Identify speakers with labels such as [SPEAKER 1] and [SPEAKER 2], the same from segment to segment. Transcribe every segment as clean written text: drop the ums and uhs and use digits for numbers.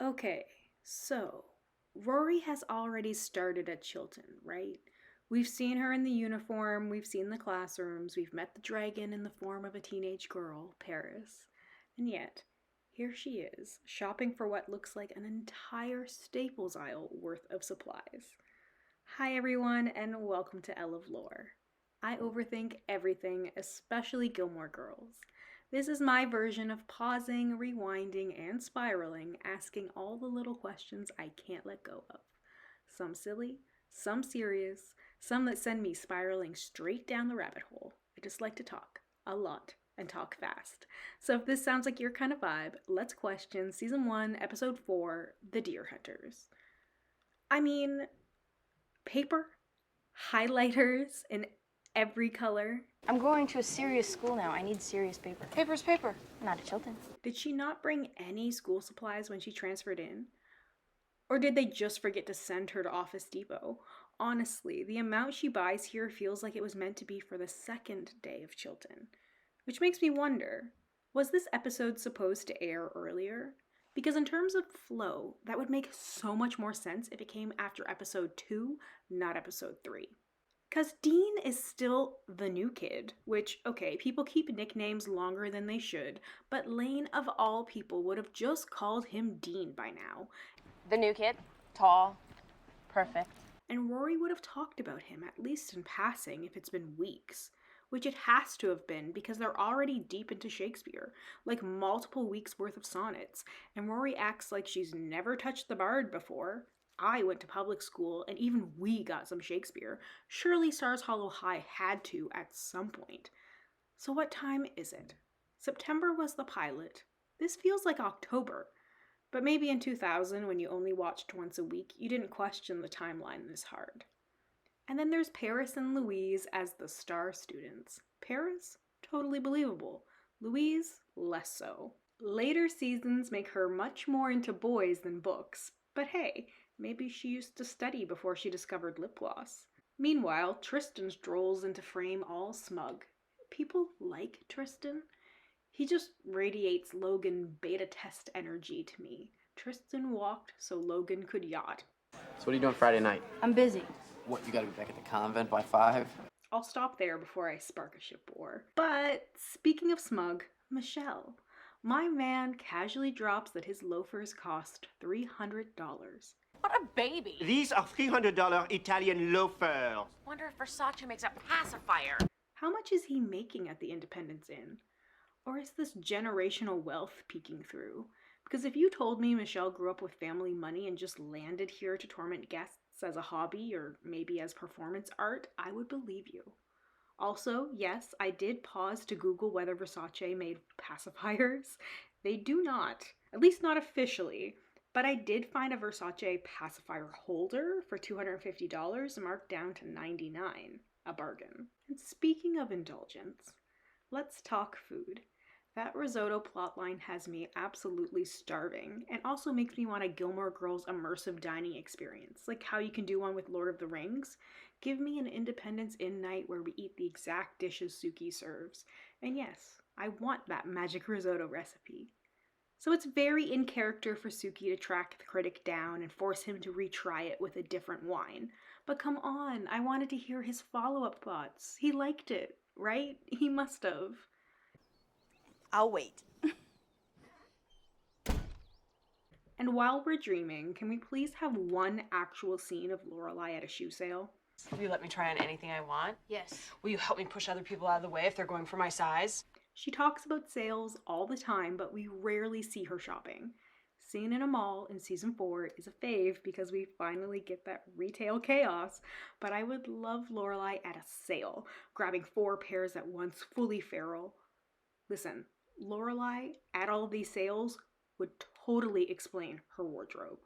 [SPEAKER 1] Okay, so Rory has already started at Chilton, right? We've seen her in the uniform, we've seen the classrooms, we've met the dragon in the form of a teenage girl, Paris. And yet, here she is, shopping for what looks like an entire Staples aisle worth of supplies. Hi everyone, and welcome to Elle of Lore. I overthink everything, especially Gilmore Girls. This is my version of pausing, rewinding, and spiraling, asking all the little questions I can't let go of. Some silly, some serious, some that send me spiraling straight down the rabbit hole. I just like to talk, a lot, and talk fast. So if this sounds like your kind of vibe, let's question Season 1, Episode 4, The Deer Hunters. I mean, paper, highlighters in every color.
[SPEAKER 2] I'm going to a serious school now. I need serious paper.
[SPEAKER 3] Paper's paper.
[SPEAKER 2] Not at Chilton.
[SPEAKER 1] Did she not bring any school supplies when she transferred in? Or did they just forget to send her to Office Depot? Honestly, the amount she buys here feels like it was meant to be for the second day of Chilton. Which makes me wonder, was this episode supposed to air earlier? Because in terms of flow, that would make so much more sense if it came after episode 2, not episode 3. Because Dean is still the new kid, which, okay, people keep nicknames longer than they should, but Lane of all people would have just called him Dean by now.
[SPEAKER 3] The new kid. Tall. Perfect.
[SPEAKER 1] And Rory would have talked about him, at least in passing, if it's been weeks. Which it has to have been, because they're already deep into Shakespeare, like multiple weeks worth of sonnets, and Rory acts like she's never touched the bard before. I went to public school, and even we got some Shakespeare. Surely Stars Hollow High had to at some point. So what time is it? September was the pilot. This feels like October. But maybe in 2000, when you only watched once a week, you didn't question the timeline this hard. And then there's Paris and Louise as the star students. Paris? Totally believable. Louise? Less so. Later seasons make her much more into boys than books. But hey, maybe she used to study before she discovered lip gloss. Meanwhile, Tristan strolls into frame all smug. People like Tristan. He just radiates Logan beta test energy to me. Tristan walked so Logan could yacht.
[SPEAKER 4] So what are you doing Friday night?
[SPEAKER 2] I'm busy.
[SPEAKER 4] What, you gotta be back at the convent by 5?
[SPEAKER 1] I'll stop there before I spark a ship war. But speaking of smug, Michelle. My man casually drops that his loafers cost $300.
[SPEAKER 3] What a baby.
[SPEAKER 5] These are $300 Italian loafers.
[SPEAKER 3] Wonder if Versace makes a pacifier.
[SPEAKER 1] How much is he making at the Independence Inn? Or is this generational wealth peeking through? Because if you told me Michelle grew up with family money and just landed here to torment guests as a hobby or maybe as performance art, I would believe you. Also, yes, I did pause to Google whether Versace made pacifiers. They do not, at least not officially, but I did find a Versace pacifier holder for $250 marked down to $99, a bargain. And speaking of indulgence, let's talk food. That risotto plotline has me absolutely starving and also makes me want a Gilmore Girls immersive dining experience, like how you can do one with Lord of the Rings. Give me an Independence Inn night where we eat the exact dishes Suki serves. And yes, I want that magic risotto recipe. So it's very in character for Suki to track the critic down and force him to retry it with a different wine. But come on, I wanted to hear his follow-up thoughts. He liked it, right? He must have.
[SPEAKER 2] I'll wait.
[SPEAKER 1] And while we're dreaming, can we please have one actual scene of Lorelai at a shoe sale?
[SPEAKER 6] Will you let me try on anything I want?
[SPEAKER 3] Yes.
[SPEAKER 6] Will you help me push other people out of the way if they're going for my size?
[SPEAKER 1] She talks about sales all the time, but we rarely see her shopping. Seen in a mall in season 4 is a fave because we finally get that retail chaos, but I would love Lorelai at a sale, grabbing 4 pairs at once, fully feral. Listen, Lorelai at all these sales would totally explain her wardrobe.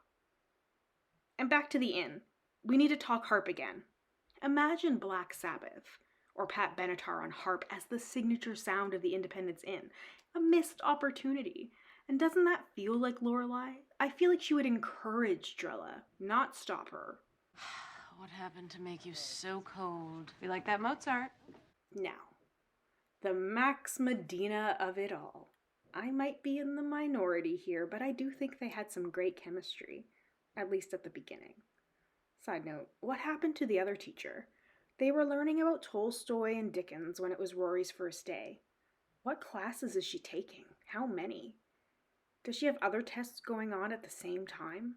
[SPEAKER 1] And back to the inn. We need to talk harp again. Imagine Black Sabbath or Pat Benatar on harp as the signature sound of the Independence Inn. A missed opportunity. And doesn't that feel like Lorelai? I feel like she would encourage Drella, not stop her.
[SPEAKER 3] What happened to make you so cold? You like that Mozart?
[SPEAKER 1] Now, the Max Medina of it all. I might be in the minority here, but I do think they had some great chemistry, at least at the beginning. Side note, what happened to the other teacher? They were learning about Tolstoy and Dickens when it was Rory's first day. What classes is she taking? How many? Does she have other tests going on at the same time?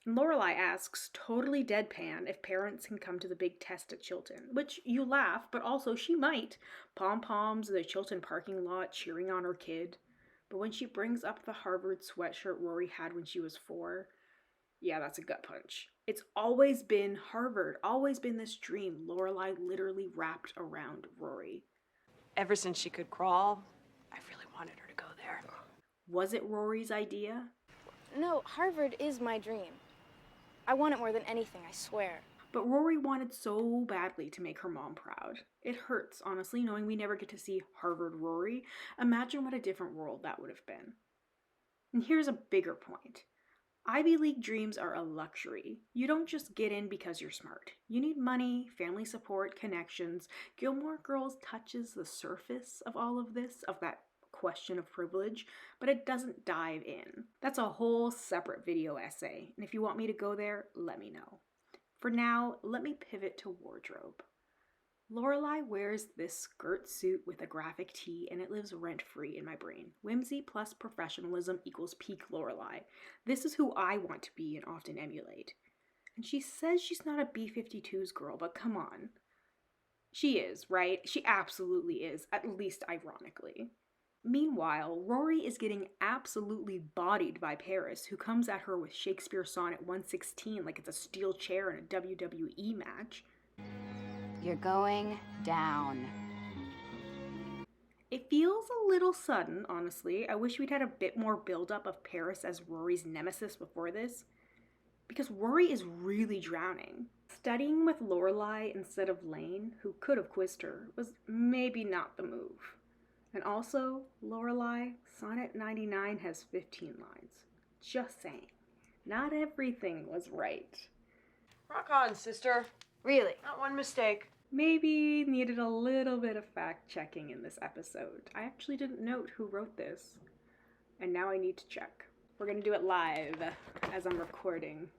[SPEAKER 1] Lorelai asks, totally deadpan, if parents can come to the big test at Chilton, which you laugh, but also she might. Pom-poms in the Chilton parking lot cheering on her kid. But when she brings up the Harvard sweatshirt Rory had when she was 4, yeah, that's a gut punch. It's always been Harvard, always been this dream Lorelai literally wrapped around Rory.
[SPEAKER 6] Ever since she could crawl, I really wanted her to go there.
[SPEAKER 1] Was it Rory's idea?
[SPEAKER 2] No, Harvard is my dream. I want it more than anything, I swear.
[SPEAKER 1] But Rory wanted so badly to make her mom proud. It hurts, honestly, knowing we never get to see Harvard Rory. Imagine what a different world that would have been. And here's a bigger point. Ivy League dreams are a luxury. You don't just get in because you're smart. You need money, family support, connections. Gilmore Girls touches the surface of all of this, of that question of privilege, but it doesn't dive in. That's a whole separate video essay, and if you want me to go there, let me know. For now, let me pivot to wardrobe. Lorelai wears this skirt suit with a graphic tee, and it lives rent-free in my brain. Whimsy plus professionalism equals peak Lorelai. This is who I want to be and often emulate. And she says she's not a B-52s girl, but come on. She is, right? She absolutely is, at least ironically. Meanwhile, Rory is getting absolutely bodied by Paris, who comes at her with Shakespeare Sonnet 116 like it's a steel chair in a WWE match.
[SPEAKER 7] You're going down.
[SPEAKER 1] It feels a little sudden, honestly. I wish we'd had a bit more buildup of Paris as Rory's nemesis before this, because Rory is really drowning. Studying with Lorelai instead of Lane, who could have quizzed her, was maybe not the move. And also, Lorelai, Sonnet 99 has 15 lines. Just saying. Not everything was right.
[SPEAKER 6] Rock on, sister.
[SPEAKER 2] Really?
[SPEAKER 6] Not one mistake.
[SPEAKER 1] Maybe needed a little bit of fact-checking in this episode. I actually didn't note who wrote this. And now I need to check. We're gonna do it live as I'm recording.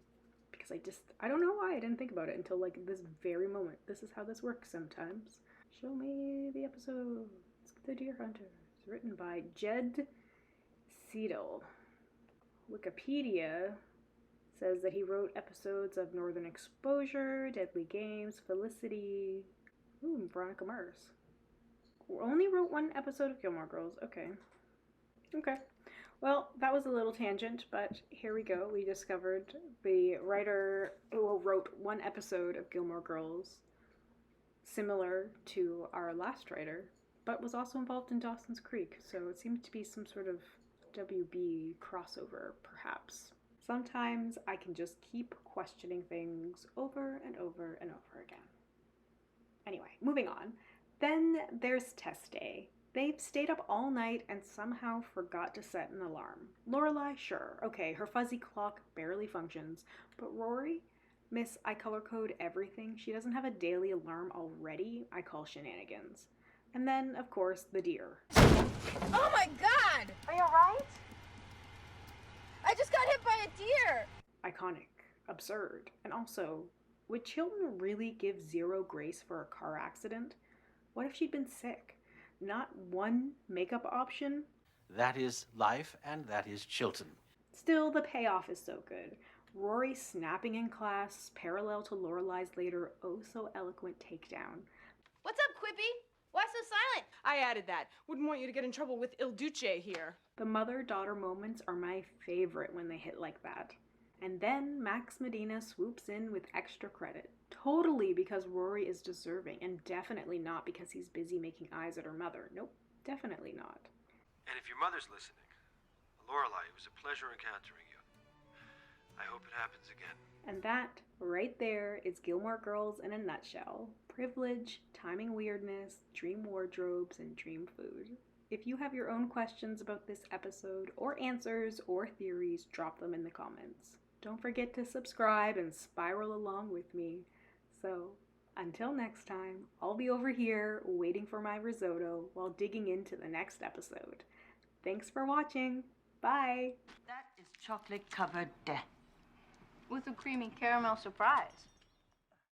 [SPEAKER 1] Because I don't know why I didn't think about it until like this very moment. This is how this works sometimes. Show me the episode. The Deer Hunter. It's written by Jed Seidel. Wikipedia says that he wrote episodes of Northern Exposure, Deadly Games, Felicity, and Veronica Mars. Only wrote one episode of Gilmore Girls. Okay. Well, that was a little tangent, but here we go. We discovered the writer who wrote one episode of Gilmore Girls, similar to our last writer, but was also involved in Dawson's Creek, so it seemed to be some sort of WB crossover, perhaps. Sometimes I can just keep questioning things over and over and over again. Anyway, moving on. Then there's test day. They've stayed up all night and somehow forgot to set an alarm. Lorelai, sure, okay, her fuzzy clock barely functions, but Rory? Miss, I color code everything. She doesn't have a daily alarm already. I call shenanigans. And then, of course, the deer.
[SPEAKER 2] Oh my god!
[SPEAKER 6] Are you alright?
[SPEAKER 2] I just got hit by a deer!
[SPEAKER 1] Iconic. Absurd. And also, would Chilton really give zero grace for a car accident? What if she'd been sick? Not one makeup option?
[SPEAKER 8] That is life, and that is Chilton.
[SPEAKER 1] Still, the payoff is so good. Rory snapping in class, parallel to Lorelai's later oh-so-eloquent takedown.
[SPEAKER 2] What's up, Quippy? Why so silent?
[SPEAKER 6] I added that. Wouldn't want you to get in trouble with Il Duce here.
[SPEAKER 1] The mother-daughter moments are my favorite when they hit like that. And then Max Medina swoops in with extra credit. Totally because Rory is deserving, and definitely not because he's busy making eyes at her mother. Nope, definitely not.
[SPEAKER 9] And if your mother's listening, Lorelai, it was a pleasure encountering you. I hope it happens again.
[SPEAKER 1] And that, right there, is Gilmore Girls in a nutshell. Privilege, timing weirdness, dream wardrobes, and dream food. If you have your own questions about this episode, or answers, or theories, drop them in the comments. Don't forget to subscribe and spiral along with me. So, until next time, I'll be over here waiting for my risotto while digging into the next episode. Thanks for watching. Bye.
[SPEAKER 3] That is chocolate covered death.
[SPEAKER 2] With a creamy caramel surprise.